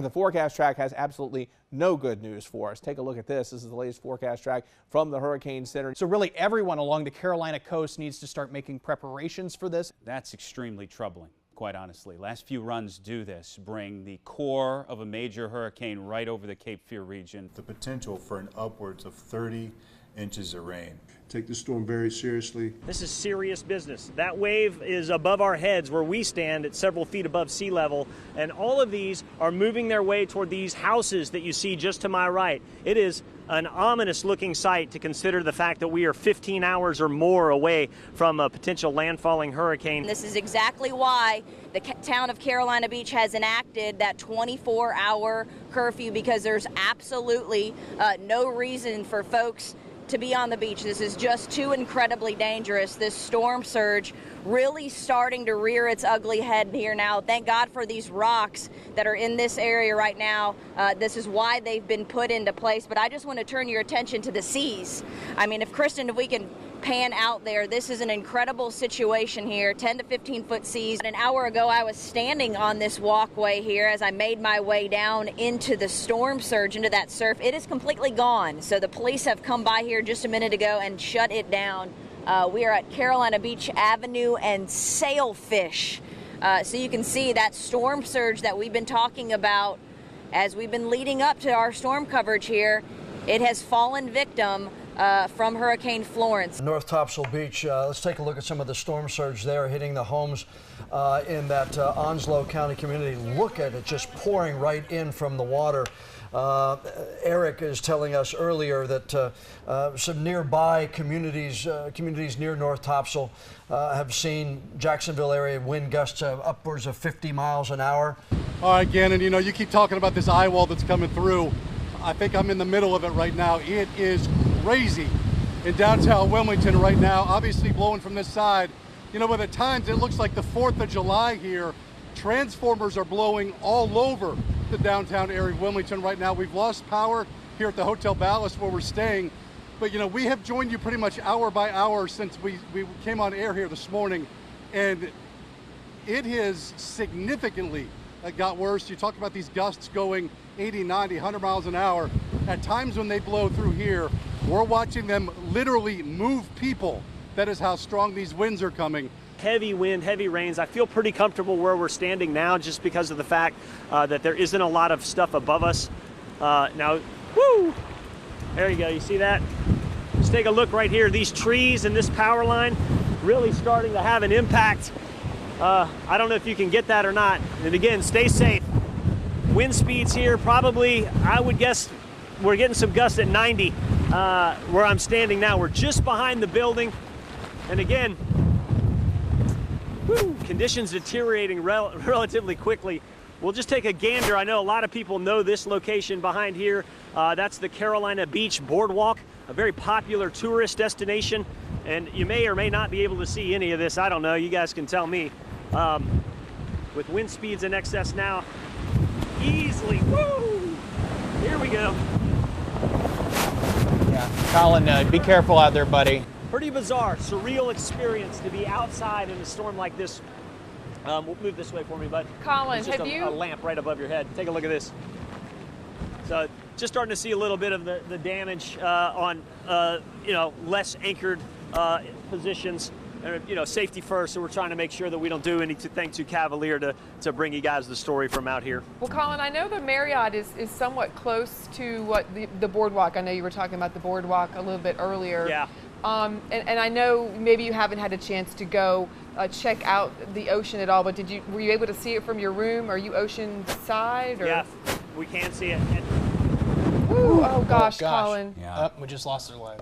the forecast track has absolutely no good news for us. Take a look at this. This is the latest forecast track from the Hurricane Center. So really everyone along the Carolina coast needs to start making preparations for this. That's extremely troubling, quite honestly. Last few runs do this, bring the core of a major hurricane right over the Cape Fear region. The potential for an upwards of 30 inches of rain. Take the storm very seriously. This is serious business. That wave is above our heads where we stand at several feet above sea level, and all of these are moving their way toward these houses that you see just to my right. It is an ominous looking sight to consider the fact that we are 15 hours or more away from a potential landfalling hurricane. This is exactly why the town of Carolina Beach has enacted that 24-hour curfew, because there's absolutely no reason for folks to be on the beach. This is just too incredibly dangerous. This storm surge really starting to rear its ugly head here now. Thank God for these rocks that are in this area right now. This is why they've been put into place. But I just want to turn your attention to the seas. I mean, Kristen, if we can pan out there, this is an incredible situation here, 10 to 15 foot seas. An hour ago, I was standing on this walkway here as I made my way down into the storm surge, into that surf. It is completely gone. So the police have come by here just a minute ago and shut it down. We are at Carolina Beach Avenue and Sailfish. So you can see that storm surge that we've been talking about as we've been leading up to our storm coverage here. It has fallen victim from Hurricane Florence. North Topsail Beach, let's take a look at some of the storm surge there hitting the homes in that Onslow County community. Look at it just pouring right in from the water. Eric is telling us earlier that some nearby communities near North Topsail have seen Jacksonville area wind gusts upwards of 50 miles an hour. All right, Gannon, you know, you keep talking about this eye wall that's coming through. I think I'm in the middle of it right now. It is crazy in downtown Wilmington right now, obviously blowing from this side. You know, by the times it looks like the 4th of July here. Transformers are blowing all over the downtown area of Wilmington right now. We've lost power here at the Hotel Ballast where we're staying. But, you know, we have joined you pretty much hour by hour since we came on air here this morning. And it has significantly got worse. You talk about these gusts going 80, 90, 100 miles an hour. At times when they blow through here, we're watching them literally move people. That is how strong these winds are coming. Heavy wind, heavy rains. I feel pretty comfortable where we're standing now just because of the fact that there isn't a lot of stuff above us. Now, woo! There you go, you see that? Just take a look right here. These trees and this power line really starting to have an impact. I don't know if you can get that or not. And again, stay safe. Wind speeds here probably, I would guess, we're getting some gusts at 90 where I'm standing now. We're just behind the building. And again, conditions deteriorating relatively quickly. We'll just take a gander. I know a lot of people know this location behind here. That's the Carolina Beach Boardwalk, a very popular tourist destination. And you may or may not be able to see any of this. I don't know. You guys can tell me. With wind speeds in excess now, easily. Woo! Here we go. Yeah, Colin, be careful out there, buddy. Pretty bizarre, surreal experience to be outside in a storm like this. We'll move this way for me, bud. Colin, There's just have you... a lamp right above your head. Take a look at this. So just starting to see a little bit of the damage on, you know, less anchored positions. You know, safety first, so we're trying to make sure that we don't do anything too cavalier to bring you guys the story from out here. Well, Colin, I know the Marriott is somewhat close to what the boardwalk. I know you were talking about the boardwalk a little bit earlier. Yeah. And I know maybe you haven't had a chance to go check out the ocean at all, but were you able to see it from your room? Are you ocean side? Or? Yeah, we can see it. Ooh, oh gosh, Colin. Yeah. We just lost our life.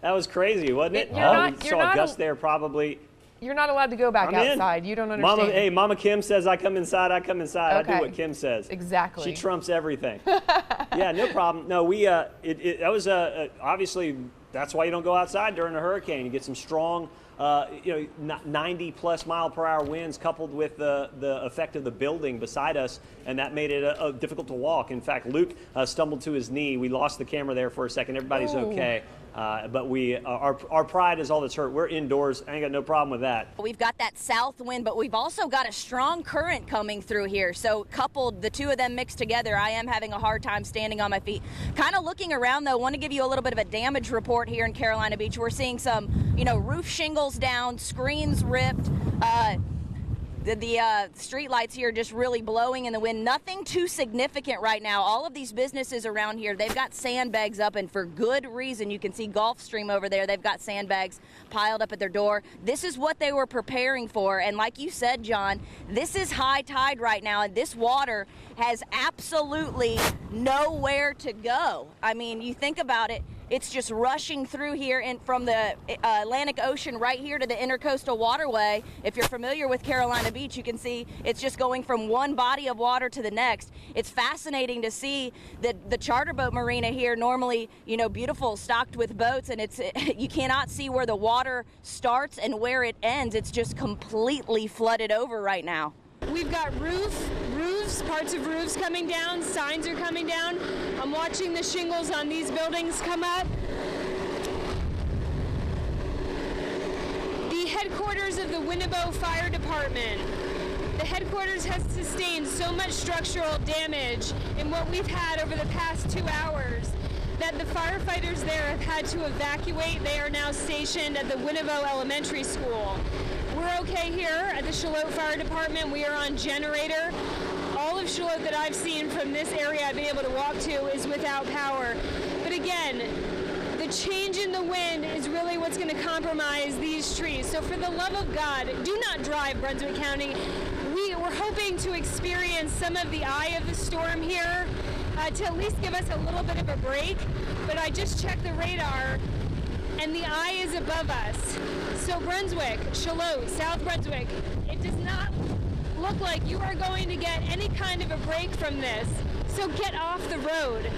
That was crazy, wasn't it? You're not, we saw a gust there probably. You're not allowed to go back outside. You don't understand. Mama Kim says I come inside, I come inside. Okay. I do what Kim says. Exactly. She trumps everything. Yeah, no problem. No, that was obviously, that's why you don't go outside during a hurricane. You get some strong, 90 plus mile per hour winds coupled with the effect of the building beside us, and that made it difficult to walk. In fact, Luke stumbled to his knee. We lost the camera there for a second. Everybody's okay. But our pride is all that's hurt. We're indoors. I ain't got no problem with that. We've got that south wind, but we've also got a strong current coming through here. So coupled, the two of them mixed together, I am having a hard time standing on my feet. Kind of looking around, though, want to give you a little bit of a damage report here in Carolina Beach. We're seeing some, roof shingles down, screens ripped. The street lights here just really blowing in the wind. Nothing too significant right now. All of these businesses around here, they've got sandbags up, and for good reason. You can see Gulfstream over there. They've got sandbags piled up at their door. This is what they were preparing for. And like you said, John, this is high tide right now, and this water has absolutely nowhere to go. I mean, you think about it. It's just rushing through here from the Atlantic Ocean right here to the Intercoastal Waterway. If you're familiar with Carolina Beach, you can see it's just going from one body of water to the next. It's fascinating to see the charter boat marina here, normally, beautiful, stocked with boats, and you cannot see where the water starts and where it ends. It's just completely flooded over right now. We've got roofs, parts of roofs coming down, signs are coming down. I'm watching the shingles on these buildings come up. The headquarters of the Winnebago Fire Department. The headquarters has sustained so much structural damage in what we've had over the past 2 hours that the firefighters there have had to evacuate. They are now stationed at the Winnebago Elementary School. We're okay here at the Charlotte Fire Department. We are on generator. All of Charlotte that I've seen from this area I've been able to walk to is without power. But again, the change in the wind is really what's going to compromise these trees. So for the love of God, do not drive Brunswick County. We're hoping to experience some of the eye of the storm here to at least give us a little bit of a break. But I just checked the radar, and the eye is above us. So Brunswick, Charlotte, South Brunswick, it does not look like you are going to get any kind of a break from this. So get off the road.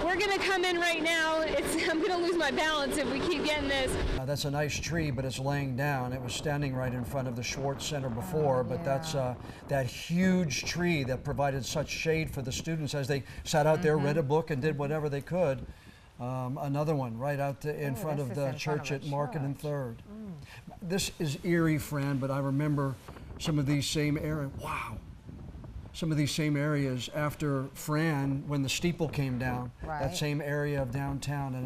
We're going to come in right now. I'm going to lose my balance if we keep getting this. That's a nice tree, but it's laying down. It was standing right in front of the Schwartz Center before, but that's that huge tree that provided such shade for the students as they sat out there, read a book, and did whatever they could. Another one right out in front of the church at Market and Third. This is eerie, Fran, but I remember some of these same areas. Wow. Some of these same areas after Fran, when the steeple came down, that same area of downtown, and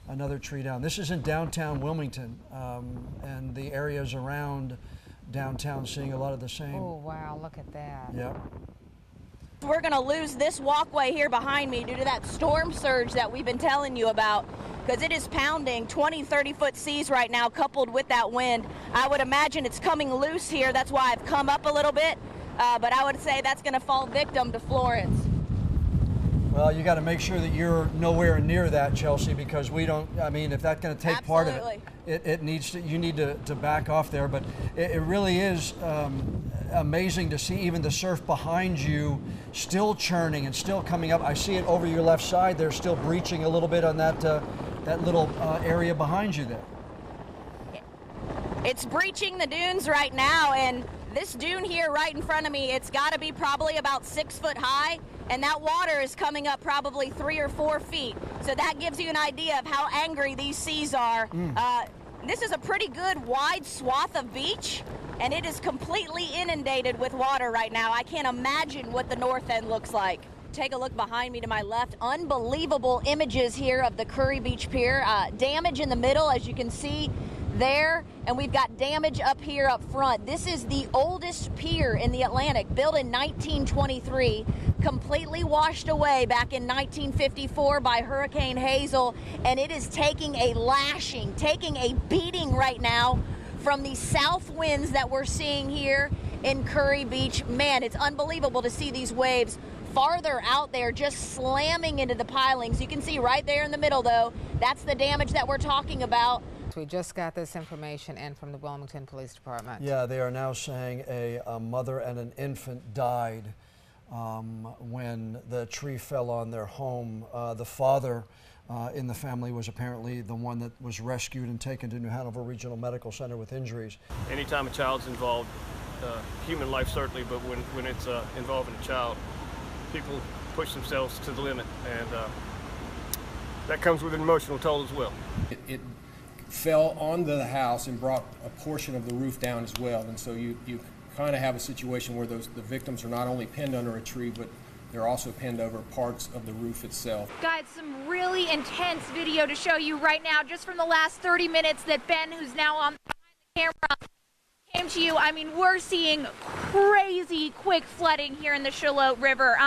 another tree down. This is in downtown Wilmington, and the areas around downtown seeing a lot of the same. Oh, wow, look at that. Yep. We're going to lose this walkway here behind me due to that storm surge that we've been telling you about, because it is pounding 20, 30-foot seas right now, coupled with that wind. I would imagine it's coming loose here. That's why I've come up a little bit, but I would say that's going to fall victim to Florence. Well, you got to make sure that you're nowhere near that, Chelsea, because we don't, I mean, if that's going to take part of it, you need to back off there. But it really is amazing to see even the surf behind you still churning and still coming up. I see it over your left side. They're still breaching a little bit on that little area behind you there. It's breaching the dunes right now, and this dune here right in front of me, it's got to be probably about 6 foot high, and that water is coming up probably 3 or 4 feet. So that gives you an idea of how angry these seas are. This is a pretty good wide swath of beach, and it is completely inundated with water right now. I can't imagine what the north end looks like. Take a look behind me to my left. Unbelievable images here of the Curry Beach Pier. Damage in the middle, as you can see there, and we've got damage up here up front. This is the oldest pier in the Atlantic, built in 1923, completely washed away back in 1954 by Hurricane Hazel, and it is taking a lashing, taking a beating right now from the south winds that we're seeing here in Curry Beach. Man, it's unbelievable to see these waves farther out there just slamming into the pilings. You can see right there in the middle, though, that's the damage that we're talking about. We just got this information in from the Wilmington Police Department. Yeah, they are now saying a mother and an infant died when the tree fell on their home. The father in the family was apparently the one that was rescued and taken to New Hanover Regional Medical Center with injuries. Anytime a child's involved, human life certainly, but when it's involving a child, people push themselves to the limit, and that comes with an emotional toll as well. It fell onto the house and brought a portion of the roof down as well, and so you kind of have a situation where the victims are not only pinned under a tree, but they're also pinned over parts of the roof itself. Got some really intense video to show you right now, just from the last 30 minutes that Ben, who's now on behind the camera, came to you. I mean, we're seeing crazy quick flooding here in the Shallotte River.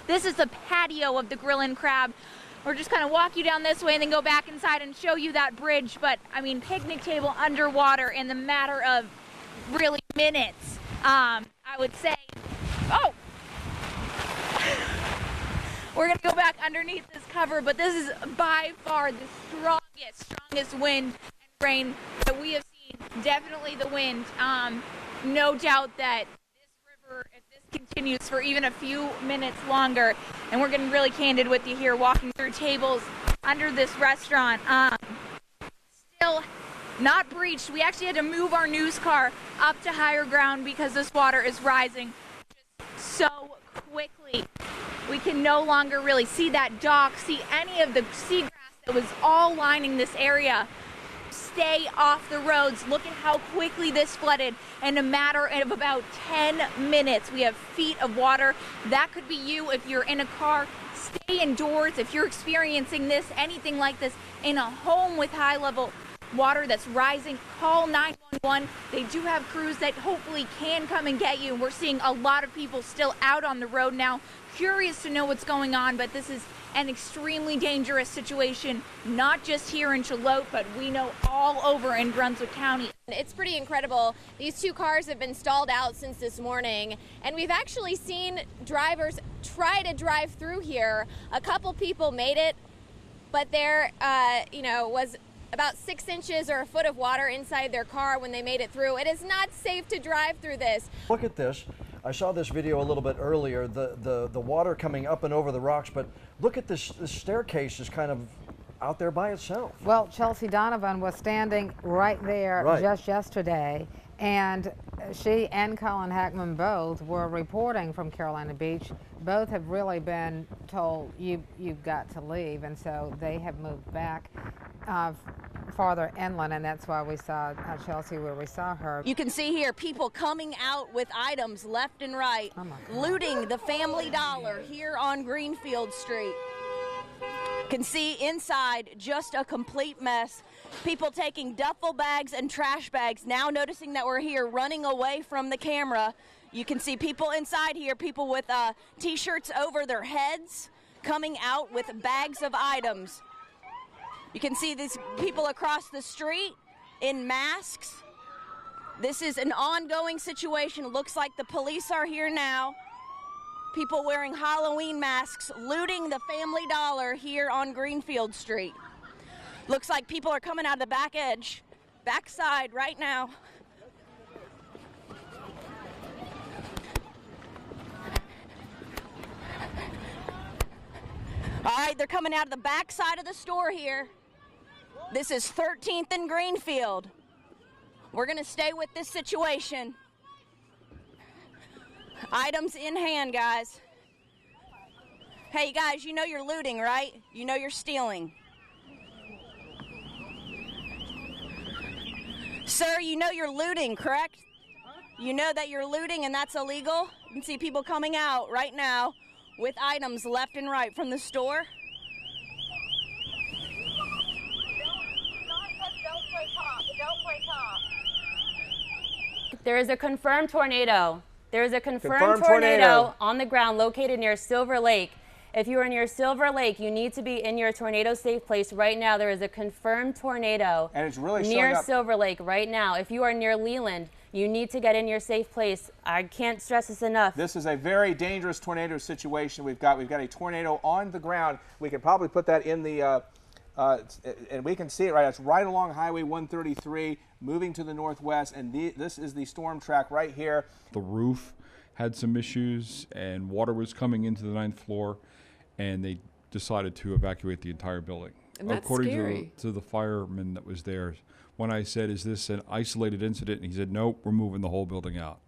This is the patio of the Grill and Crab. We're just kind of walk you down this way and then go back inside and show you that bridge. But I mean, picnic table underwater in the matter of really minutes. I would say, oh, we're gonna go back underneath this cover, but this is by far the strongest wind and rain that we have seen. Definitely the wind. No doubt that this river, if this continues for even a few minutes longer, and we're getting really candid with you here, walking through tables under this restaurant, still not breached. We actually had to move our news car up to higher ground because this water is rising just so quickly. We can no longer really see that dock, see any of the seagrass that was all lining this area. Stay off the roads. Look at how quickly this flooded in a matter of about 10 minutes. We have feet of water. That could be you if you're in a car. Stay indoors if you're experiencing this, anything like this, in a home with high level water that's rising. Call 911. They do have crews that hopefully can come and get you. We're seeing a lot of people still out on the road now, curious to know what's going on, but this is an extremely dangerous situation, not just here in Shallotte, but we know all over in Brunswick County. It's pretty incredible. These two cars have been stalled out since this morning, and we've actually seen drivers try to drive through here. A couple people made it, but there, was about 6 inches or a foot of water inside their car when they made it through. It is not safe to drive through this. Look at this. I saw this video a little bit earlier, the water coming up and over the rocks, but look at this staircase is kind of out there by itself. Well, Chelsea Donovan was standing right there just yesterday, and she and Colin Hackman both were reporting from Carolina Beach. Both have really been told you've got to leave, and so they have moved back farther inland, and that's why we saw Chelsea where we saw her. You can see here people coming out with items left and right, looting the Family Dollar here on Greenfield Street. Can see inside just a complete mess. People taking duffel bags and trash bags, now noticing that we're here, running away from the camera. You can see people inside here, people with t-shirts over their heads, coming out with bags of items. You can see these people across the street in masks. This is an ongoing situation. Looks like the police are here now. People wearing Halloween masks, looting the Family Dollar here on Greenfield Street. Looks like people are coming out of the backside right now. All right, they're coming out of the backside of the store here. This is 13th and Greenfield. We're gonna stay with this situation. Items in hand, guys. Hey guys, you know you're looting, right? You know you're stealing. Sir, you know you're looting, correct? You know that you're looting and that's illegal? You can see people coming out right now with items left and right from the store. There is a confirmed tornado. There is a confirmed tornado on the ground located near Silver Lake. If you are near Silver Lake, you need to be in your tornado safe place right now. There is a confirmed tornado and it's really near Silver Lake right now. If you are near Leland, you need to get in your safe place. I can't stress this enough. This is a very dangerous tornado situation we've got. We've got a tornado on the ground. We can probably put that in the, and we can see it right. It's right along Highway 133, moving to the northwest, and this is the storm track right here. The roof had some issues, and water was coming into the 9th floor, and they decided to evacuate the entire building. And that's According scary. to the fireman that was there, when I said, "Is this an isolated incident?" and he said, "Nope, we're moving the whole building out."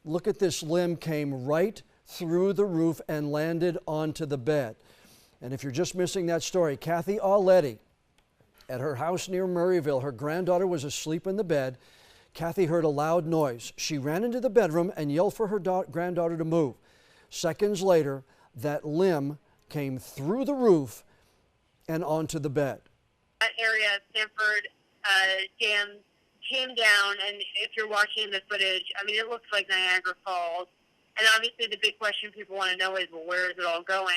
Look at this limb came right through the roof and landed onto the bed. And if you're just missing that story, Kathy Auletti, at her house near Murrayville, her granddaughter was asleep in the bed. Kathy heard a loud noise. She ran into the bedroom and yelled for her granddaughter to move. Seconds later, that limb came through the roof and onto the bed. That area of Sanford Dam came down, and if you're watching the footage, I mean, it looks like Niagara Falls. And obviously the big question people want to know is, well, where is it all going?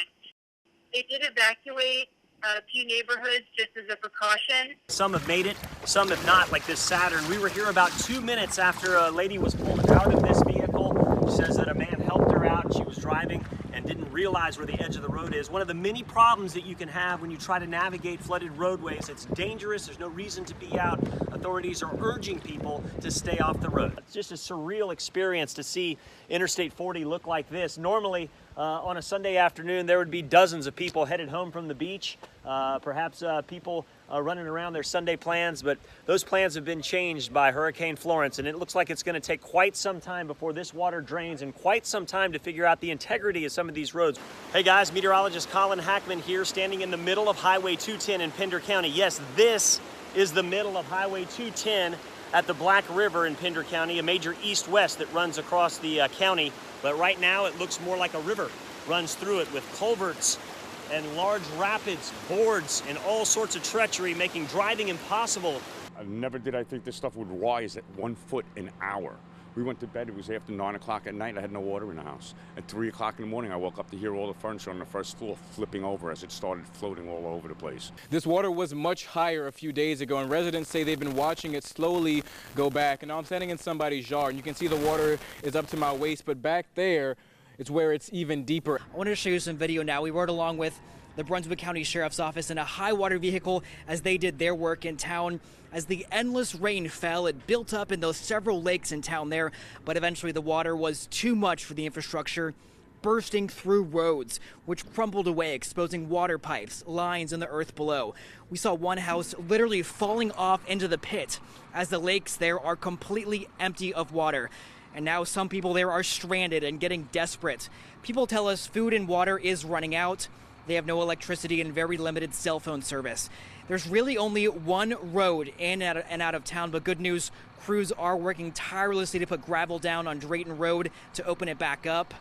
They did evacuate a few neighborhoods just as a precaution. Some have made it, some have not, like this Saturn. We were here about 2 minutes after a lady was pulled out of this vehicle. She says that a man helped her out. She was driving and didn't realize where the edge of the road is. One of the many problems that you can have when you try to navigate flooded roadways. It's dangerous. There's no reason to be out. Authorities are urging people to stay off the road. It's just a surreal experience to see Interstate 40 look like this. Normally, on a Sunday afternoon, there would be dozens of people headed home from the beach. Perhaps people running around their Sunday plans, but those plans have been changed by Hurricane Florence, and it looks like it's going to take quite some time before this water drains and quite some time to figure out the integrity of some of these roads. Hey guys, meteorologist Colin Hackman here, standing in the middle of Highway 210 in Pender County. Yes, this is the middle of Highway 210 at the Black River in Pender County, a major east-west that runs across the county. But right now it looks more like a river runs through it with culverts and large rapids, boards, and all sorts of treachery, making driving impossible. Never did I think this stuff would rise at 1 foot an hour. We went to bed, it was after 9 o'clock at night, I had no water in the house. At 3 o'clock in the morning, I woke up to hear all the furniture on the first floor flipping over as it started floating all over the place. This water was much higher a few days ago, and residents say they've been watching it slowly go back. And now I'm standing in somebody's yard, and you can see the water is up to my waist, but back there, it's where it's even deeper. I wanted to show you some video now. We rode along with the Brunswick County Sheriff's Office in a high water vehicle as they did their work in town. As the endless rain fell, it built up in those several lakes in town there, but eventually the water was too much for the infrastructure, bursting through roads, which crumbled away, exposing water pipes, lines in the earth below. We saw one house literally falling off into the pit as the lakes there are completely empty of water. And now some people there are stranded and getting desperate. People tell us food and water is running out. They have no electricity and very limited cell phone service. There's really only one road in and out of town, but good news, crews are working tirelessly to put gravel down on Drayton Road to open it back up.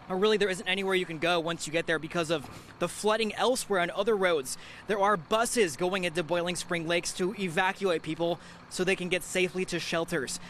Or really, there isn't anywhere you can go once you get there because of the flooding elsewhere on other roads. There are buses going into Boiling Spring Lakes to evacuate people so they can get safely to shelters.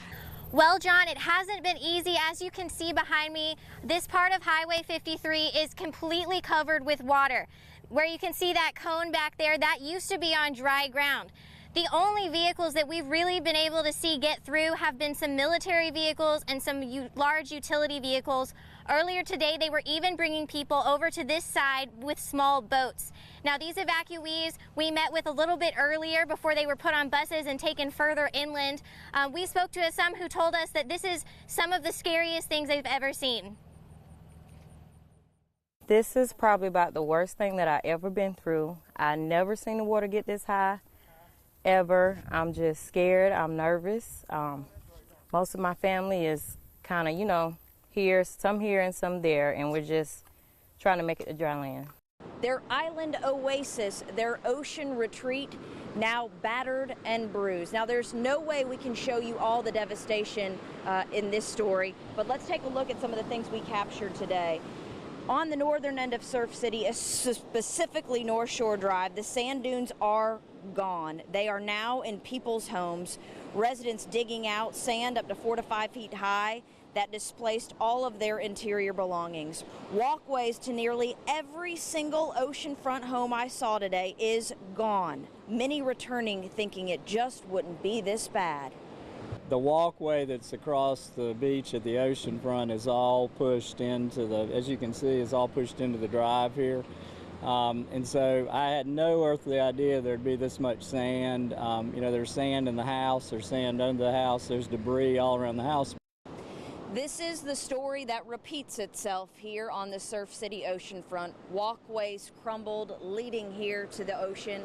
Well, John, it hasn't been easy. As you can see behind me, this part of Highway 53 is completely covered with water. Where you can see that cone back there, that used to be on dry ground. The only vehicles that we've really been able to see get through have been some military vehicles and some large utility vehicles. Earlier today, they were even bringing people over to this side with small boats. Now, these evacuees we met with a little bit earlier before they were put on buses and taken further inland. We spoke to some who told us that this is some of the scariest things they've ever seen. This is probably about the worst thing that I ever been through. I never seen the water get this high, ever. I'm just scared, I'm nervous. Most of my family is kind of, you know, some here and some there, and we're just trying to make it to dry land. Their island oasis, their ocean retreat, now battered and bruised. Now, there's no way we can show you all the devastation in this story, but let's take a look at some of the things we captured today. On the northern end of Surf City, specifically North Shore Drive, the sand dunes are gone. They are now in people's homes. Residents digging out sand up to 4 to 5 feet high that displaced all of their interior belongings. Walkways to nearly every single oceanfront home I saw today is gone. Many returning thinking it just wouldn't be this bad. The walkway that's across the beach at the oceanfront is all pushed into as you can see, is all pushed into the drive here. And so I had no earthly idea there'd be this much sand. You know, there's sand in the house, there's sand under the house, there's debris all around the house. This is the story that repeats itself here on the Surf City oceanfront. Walkways crumbled, leading here to the ocean.